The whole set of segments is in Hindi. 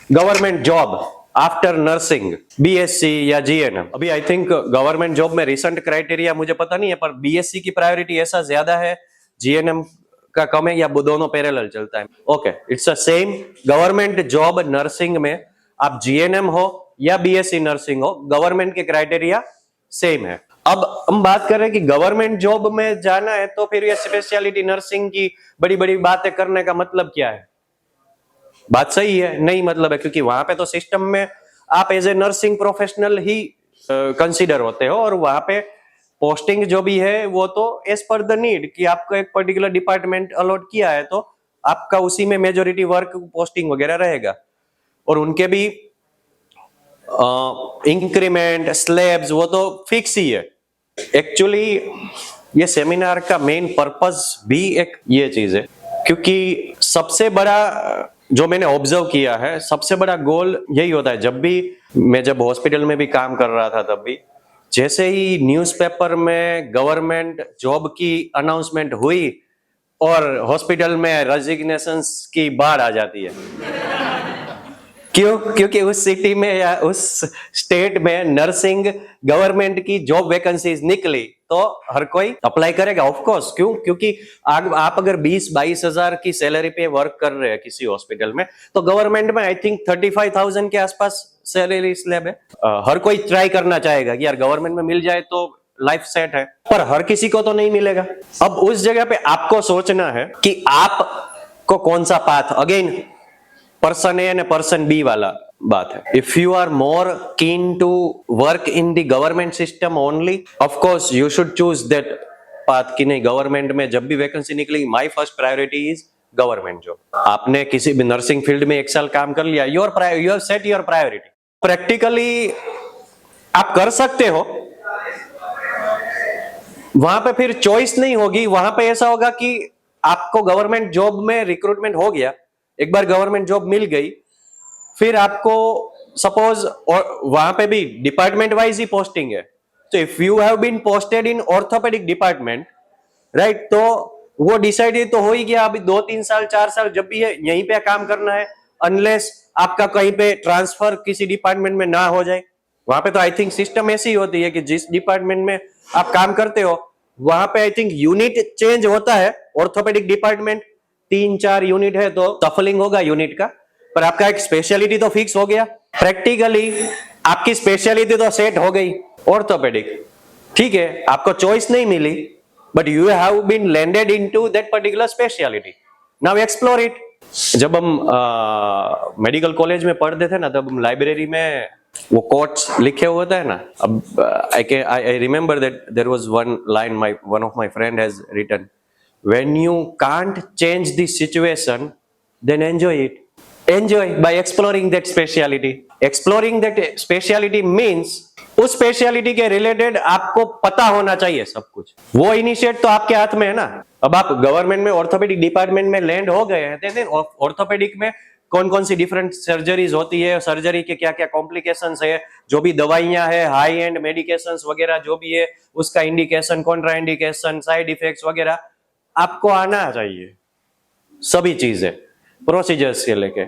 Government job after nursing, BSc या जीएनएम। अभी आई थिंक गवर्नमेंट जॉब में रिसेंट क्राइटेरिया मुझे पता नहीं है, पर बीएससी की प्रायोरिटी ऐसा ज्यादा है, जीएनएम का कम है, या दोनों पैरेलल चलता है? Okay, it's a same. Government job nursing में आप जीएनएम हो या बीएससी नर्सिंग हो, गवर्नमेंट के क्राइटेरिया सेम है। अब हम बात कर रहे हैं कि गवर्नमेंट जॉब में जाना है, तो फिर ये स्पेशलिटी नर्सिंग की बड़ी बड़ी बातें करने का मतलब क्या है? बात सही है, नहीं मतलब है, क्योंकि वहां पे तो सिस्टम में आप एज ए नर्सिंग प्रोफेशनल ही कंसीडर होते हो, और वहां पे पोस्टिंग जो भी है वो तो एज पर द नीड, कि आपको एक पर्टिकुलर डिपार्टमेंट अलॉट किया है तो आपका उसी में मेजोरिटी वर्क पोस्टिंग वगैरह रहेगा, और उनके भी इंक्रीमेंट स्लैब्स वो तो फिक्स ही है। एक्चुअली ये सेमिनार का मेन पर्पस भी एक ये चीज है, क्योंकि सबसे बड़ा जो मैंने ऑब्जर्व किया है, सबसे बड़ा गोल यही होता है। जब हॉस्पिटल में भी काम कर रहा था, तब भी जैसे ही न्यूज़पेपर में गवर्नमेंट जॉब की अनाउंसमेंट हुई और हॉस्पिटल में रेजिग्नेशंस की बाढ़ आ जाती है। क्यों? क्योंकि उस सिटी में या उस स्टेट में नर्सिंग गवर्नमेंट की जॉब वैकेंसीज निकली तो हर कोई अप्लाई करेगा, ऑफ कोर्स। क्यों? क्योंकि आप अगर 20-22 हजार की सैलरी पे वर्क कर रहे हैं किसी हॉस्पिटल में, तो गवर्नमेंट में आई थिंक 35,000 के आसपास सैलरी स्लैब है। हर कोई ट्राई करना चाहेगा कि यार गवर्नमेंट में मिल जाए तो लाइफ सेट है, पर हर किसी को तो नहीं मिलेगा। अब उस जगह पे आपको सोचना है कि आप को कौन सा path, again person A and person B वाला बात है। If you are more keen to work in the government system only, of course you should choose that path कि नहीं, गवर्नमेंट में जब भी वैकेंसी निकलेगी my first priority is government job. आपने किसी भी नर्सिंग फील्ड में 1 साल काम कर लिया, you have set your priority. Practically आप कर सकते हो, वहां पे फिर चॉइस नहीं होगी। वहां पे ऐसा होगा कि आपको गवर्नमेंट जॉब में रिक्रूटमेंट हो गया, एक बार गवर्नमेंट जॉब मिल गई, फिर आपको सपोज वहां पे भी डिपार्टमेंट वाइज ही पोस्टिंग है, तो if you have been posted in orthopaedic department, right, तो वो डिसाइडेड तो हो ही गया। अभी 2-3 साल 4 साल जब भी है यहीं पे काम करना है, अनलेस आपका कहीं पे ट्रांसफर किसी डिपार्टमेंट में ना हो जाए। वहां पे तो आई थिंक सिस्टम ऐसी होती है कि जिस डिपार्टमेंट में आप काम करते हो वहां पे आई थिंक यूनिट चेंज होता है। ऑर्थोपेडिक डिपार्टमेंट 3-4 यूनिट है तो सफलिंग होगा यूनिट का, पर आपका एक स्पेशलिटी तो फिक्स हो गया। प्रैक्टिकली आपकी स्पेशलिटी तो सेट हो गई ऑर्थोपेडिक, ठीक है, आपको चॉइस नहीं मिली, but you have been landed into that particular speciality, now explore it. जब हम मेडिकल कॉलेज में पढ़ते थे ना, तब हम लाइब्रेरी में वो कोट्स लिखे हुए थे ना। अब I remember that there was one line one of my friend has written, when you can't change the situation, then enjoy it. Enjoy by exploring that speciality. Exploring that speciality means उस स्पेशलिटी के रिलेटेड आपको पता होना चाहिए सब कुछ। वो इनिशिएट तो आपके हाथ में है ना। अब आप गवर्नमेंट में ऑर्थोपेडिक डिपार्टमेंट में लैंड हो गए हैं, ऑर्थोपेडिक में कौन कौन सी डिफरेंट सर्जरीज होती है, सर्जरी के क्या क्या कॉम्प्लिकेशंस है, जो भी दवाइयां है, हाई एंड मेडिकेशंस वगैरह जो भी है, उसका indication, Contra indication, side effects वगैरह आपको आना चाहिए। सभी चीजें प्रोसीजर्स के लेके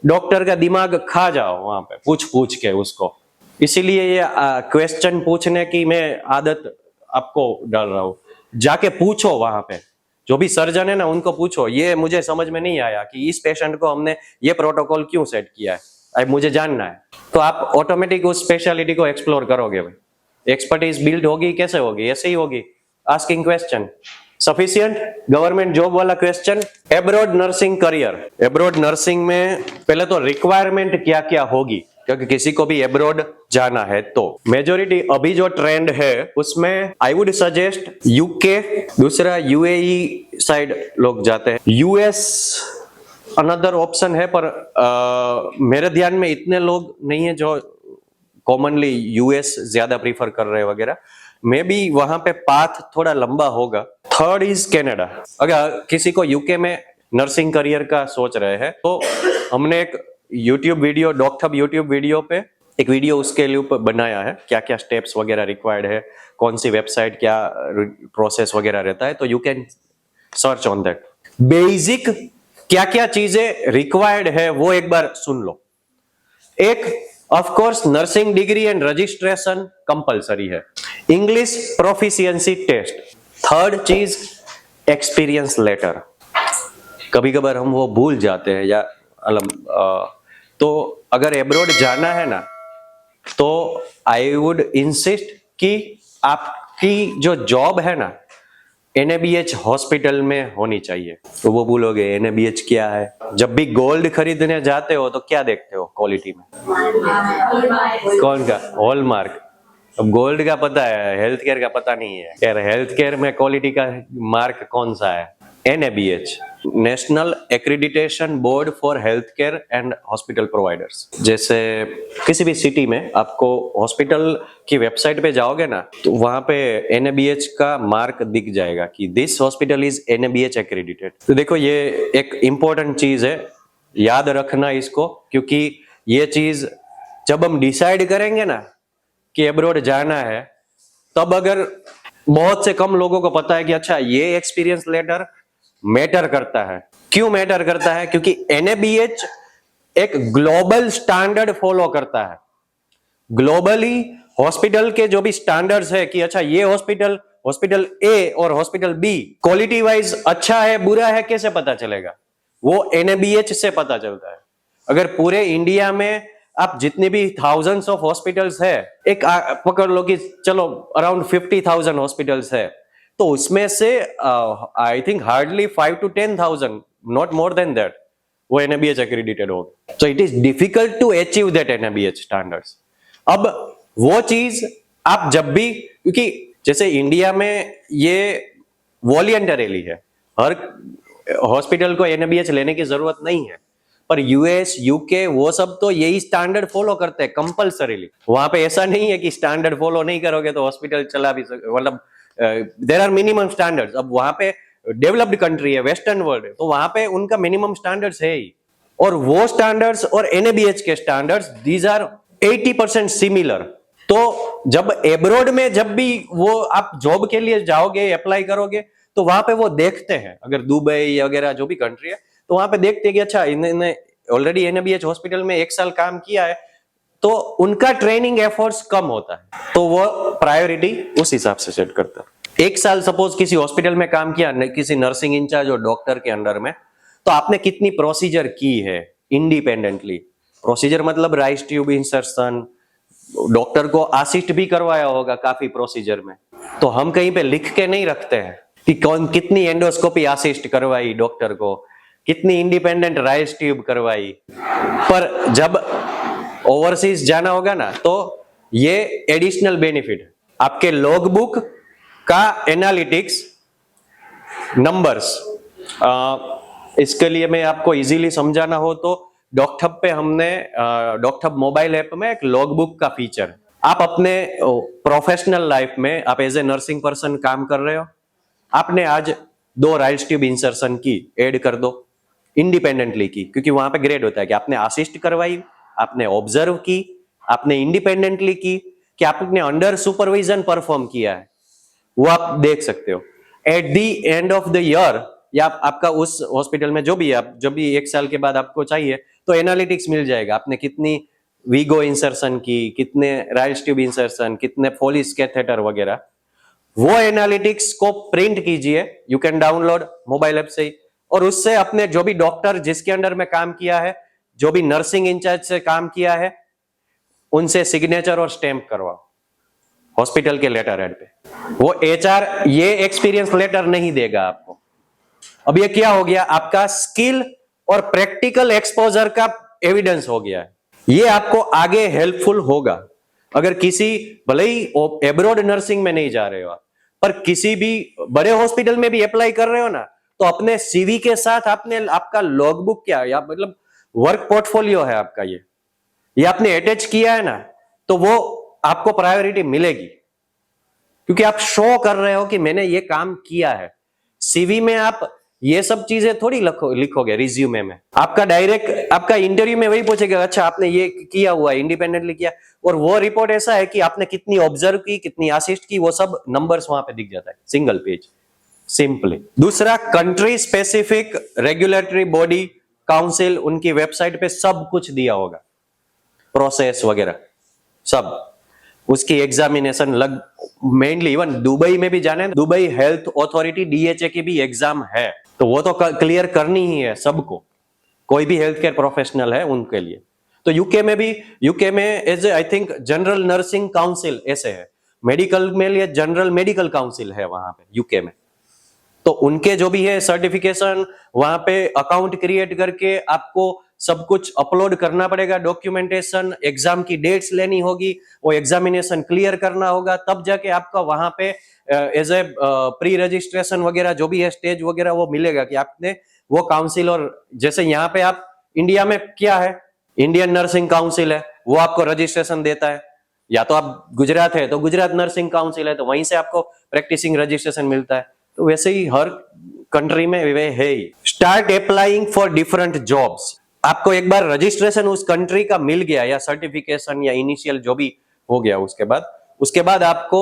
डॉक्टर का दिमाग खा जाओ वहां पे पूछ के उसको। इसीलिए ये क्वेश्चन पूछने की मैं आदत आपको डाल रहा हूं। जाके पूछो वहां पे, जो भी सर्जन है ना उनको पूछो, ये मुझे समझ में नहीं आया कि इस पेशेंट को हमने ये प्रोटोकॉल क्यों सेट किया है, अब मुझे जानना है। तो आप ऑटोमेटिक उस स्पेशलिटी को एक्सप्लोर करोगे भाई। एक्सपर्टीज बिल्ड होगी, कैसे होगी? ऐसे ही होगी, asking question. Sufficient government job वाला question. Abroad nursing career, abroad nursing में पहले तो रिक्वायरमेंट क्या क्या होगी, क्योंकि किसी को भी एब्रॉड जाना है तो मेजोरिटी अभी जो ट्रेंड है उसमें आई वुड सजेस्ट यूके, दूसरा यूएई साइड लोग जाते हैं, यूएस अनदर ऑप्शन है, पर मेरे ध्यान में इतने लोग नहीं है जो कॉमनली यूएस ज्यादा प्रीफर कर रहे हैं वगैरह। मे बी वहां पे पाथ थोड़ा लंबा होगा। Third is Canada. अगर किसी को यूके में नर्सिंग करियर का सोच रहे हैं तो हमने एक YouTube video, doctor YouTube video पे एक वीडियो उसके लिए बनाया है, क्या क्या स्टेप्स वगैरह रिक्वायर्ड है, कौन सी वेबसाइट, क्या प्रोसेस वगैरह रहता है, तो you can search on that. Basic क्या क्या चीजें रिक्वायर्ड है वो एक बार सुन लो। एक of course nursing degree and registration compulsory है, इंग्लिश प्रोफिशिएंसी टेस्ट, थर्ड चीज एक्सपीरियंस लेटर। कभी कभार हम वो भूल जाते हैं या तो अगर एब्रॉड जाना है ना तो आई वुड इंसिस्ट कि आपकी जो जॉब है ना NABH हॉस्पिटल में होनी चाहिए। तो वो भूलोगे NABH क्या है। जब भी गोल्ड खरीदने जाते हो तो क्या देखते हो क्वालिटी में? कौन का? हॉलमार्क। अब गोल्ड का पता है, हेल्थ केयर का पता नहीं है। यार हेल्थ केयर में क्वालिटी का मार्क कौन सा है? NABH, national accreditation board for health care and hospital providers. जैसे किसी भी सिटी में आपको हॉस्पिटल की वेबसाइट पे जाओगे ना तो वहां पे NABH का मार्क दिख जाएगा कि दिस हॉस्पिटल इज NABH एक्रीडिटेड। तो देखो ये एक इंपॉर्टेंट चीज है, याद रखना इसको, क्योंकि ये चीज जब हम डिसाइड करेंगे ना कि अब्रॉड जाना है, तब अगर बहुत से कम लोगों को पता है कि अच्छा ये एक्सपीरियंस लेटर मैटर करता है। क्यों मैटर करता है? क्योंकि NABH एक ग्लोबल स्टैंडर्ड फॉलो करता है। ग्लोबली हॉस्पिटल के जो भी स्टैंडर्ड्स है कि अच्छा ये हॉस्पिटल A और हॉस्पिटल B क्वालिटी वाइज अच्छा है बुरा है, कैसे पता चलेगा? वो NABH से पता चलता है। अगर पूरे इंडिया में आप जितने भी थाउजेंड्स ऑफ हॉस्पिटल्स है, एक पकड़ लो कि चलो अराउंड 50,000 हॉस्पिटल्स है, तो उसमें से I think hardly 5 to 10,000, not more than that, वो NABH एक्रीडिटेड होगा। So it is difficult to achieve that NABH standards. अब वो चीज आप जब भी, क्योंकि जैसे इंडिया में ये वॉलंटरीली है, हर हॉस्पिटल को NABH लेने की जरूरत नहीं है, पर US UK वो सब तो यही स्टैंडर्ड फॉलो करते हैं कंपलसरीली। वहां पे ऐसा नहीं है कि स्टैंडर्ड फॉलो नहीं करोगे तो हॉस्पिटल चला भी मतलब देयर आर मिनिमम स्टैंडर्ड्स। अब वहां पे डेवलप्ड कंट्री है, वेस्टर्न वर्ल्ड है, तो वहां पे उनका मिनिमम स्टैंडर्ड्स है ही, और वो स्टैंडर्ड्स और NABH के स्टैंडर्ड्स दीज आर 80% सिमिलर। तो जब एब्रॉड में जब भी वो आप जॉब के लिए जाओगे, अप्लाई करोगे, तो वहां पे वो देखते हैं, अगर दुबई वगैरह जो भी कंट्री है तो वहां पे देखते हैं कि अच्छा इन्होंने ऑलरेडी NABH हॉस्पिटल में 1 साल काम किया है, तो उनका ट्रेनिंग एफर्ट्स कम होता है, तो वो प्रायोरिटी उस हिसाब से सेट करता है। 1 साल सपोज किसी हॉस्पिटल में काम किया, किसी नर्सिंग इंचार्ज और डॉक्टर के अंडर में, तो आपने कितनी प्रोसीजर की है इंडिपेंडेंटली। प्रोसीजर मतलब राइस ट्यूब इंसर्शन, डॉक्टर को असिस्ट भी करवाया होगा काफी प्रोसीजर में, तो हम कहीं पे लिख के नहीं रखते हैं कि कौन कितनी एंडोस्कोपी असिस्ट करवाई डॉक्टर को, कितनी इंडिपेंडेंट राइस ट्यूब करवाई। पर जब ओवरसीज जाना होगा ना तो ये एडिशनल बेनिफिट है, आपके लॉग बुक का एनालिटिक्स नंबर्स। इसके लिए मैं आपको इजीली समझाना हो तो डॉक्टहब पे हमने डॉक्टहब मोबाइल ऐप में एक लॉग बुक का फीचर है। आप अपने प्रोफेशनल लाइफ में आप एज ए नर्सिंग पर्सन काम कर रहे हो, आपने आज 2 राइस ट्यूब इंसर्शन की ऐड कर दो, इंडिपेंडेंटली की, क्योंकि वहां पे ग्रेड होता है कि आपने असिस्ट करवाई, आपने ऑब्जर्व की, आपने इंडिपेंडेंटली की, कि आपने अंडर सुपरविजन परफॉर्म किया है, वो आप देख सकते हो। At the end of the year या आपका उस हॉस्पिटल में जो भी है, आप जब भी 1 साल के बाद आपको चाहिए तो एनालिटिक्स मिल जाएगा, आपने कितनी वीगो इंसर्शन की, कितने राइस ट्यूब इंसर्शन, कितने फोलिस कैथेटर वगैरह, वो एनालिटिक्स को प्रिंट कीजिए, you can download mobile app से ही, और उससे अपने जो भी डॉक्टर जिसके अंडर में काम किया है, जो भी नर्सिंग इंचार्ज से काम किया है, उनसे सिग्नेचर और स्टैंप करवाओ हॉस्पिटल के लेटर हेड पे। वो HR ये एक्सपीरियंस लेटर नहीं देगा आपको। अब ये क्या हो गया, आपका स्किल और प्रैक्टिकल एक्सपोजर का एविडेंस हो गया है। ये आपको आगे हेल्पफुल होगा। अगर किसी, भले ही एब्रॉड नर्सिंग में नहीं जा रहे हो आप, पर किसी भी बड़े हॉस्पिटल में भी अप्लाई कर रहे हो ना, तो अपने CV के साथ आपने आपका लॉगबुक क्या या मतलब वर्क पोर्टफोलियो है आपका, ये आपने अटैच किया है ना, तो वो आपको प्रायोरिटी मिलेगी, क्योंकि आप शो कर रहे हो कि मैंने ये काम किया है। CV में आप ये सब चीजें थोड़ी लिखोगे रिज्यूमे में, आपका डायरेक्ट आपका इंटरव्यू में वही पूछेगा, अच्छा आपने ये किया हुआ है, इंडिपेंडेंटली किया, और वो रिपोर्ट ऐसा है कि आपने कितनी ऑब्जर्व की, कितनी असिस्ट की, वो सब नंबर्स वहां पे दिख जाता है, सिंगल पेज, सिंपली। दूसरा, country specific regulatory body council, उनकी वेबसाइट पे सब कुछ दिया होगा, प्रोसेस वगैरह सब, उसकी एग्जामिनेशन लग मेनली इवन दुबई में भी जाने, दुबई हेल्थ अथॉरिटी DHA की भी एग्जाम है, तो वो तो क्लियर करनी ही है सबको, कोई भी हेल्थ केयर प्रोफेशनल है उनके लिए। तो यूके में भी, यूके में as I think general nursing council ऐसे है, मेडिकल में लिए जनरल मेडिकल काउंसिल है वहां पे यूके में, तो उनके जो भी है सर्टिफिकेशन, वहां पे अकाउंट क्रिएट करके आपको सब कुछ अपलोड करना पड़ेगा, डॉक्यूमेंटेशन, एग्जाम की डेट्स लेनी होगी, वो एग्जामिनेशन क्लियर करना होगा, तब जाके आपका वहां पे एज ए प्री रजिस्ट्रेशन वगैरह जो भी है स्टेज वगैरह वो मिलेगा कि आपने वो काउंसिल, और जैसे यहाँ पे आप इंडिया में क्या है, इंडियन नर्सिंग काउंसिल है, वो आपको रजिस्ट्रेशन देता है, या तो आप गुजरात है तो गुजरात नर्सिंग काउंसिल है, तो वहीं से आपको प्रैक्टिसिंग रजिस्ट्रेशन मिलता है। तो वैसे ही हर कंट्री में वे है ही। Start applying for different jobs, आपको एक बार रजिस्ट्रेशन उस कंट्री का मिल गया या सर्टिफिकेशन या इनिशियल जो भी हो गया, उसके बाद आपको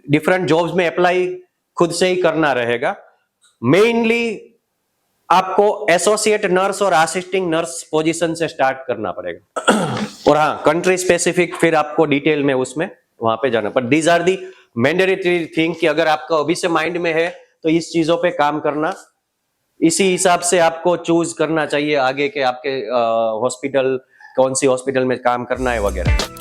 डिफरेंट जॉब्स में अप्लाई खुद से ही करना रहेगा। मेनली आपको एसोसिएट नर्स और असिस्टिंग नर्स पोजीशन से स्टार्ट करना पड़ेगा और हाँ, कंट्री स्पेसिफिक फिर आपको डिटेल में उसमें वहां पे जाना, पर these are the mandatory thing कि अगर आपका अभी से माइंड में है तो इस चीजों पे काम करना, इसी हिसाब से आपको चूज करना चाहिए आगे के आपके हॉस्पिटल, कौन सी हॉस्पिटल में काम करना है वगैरह।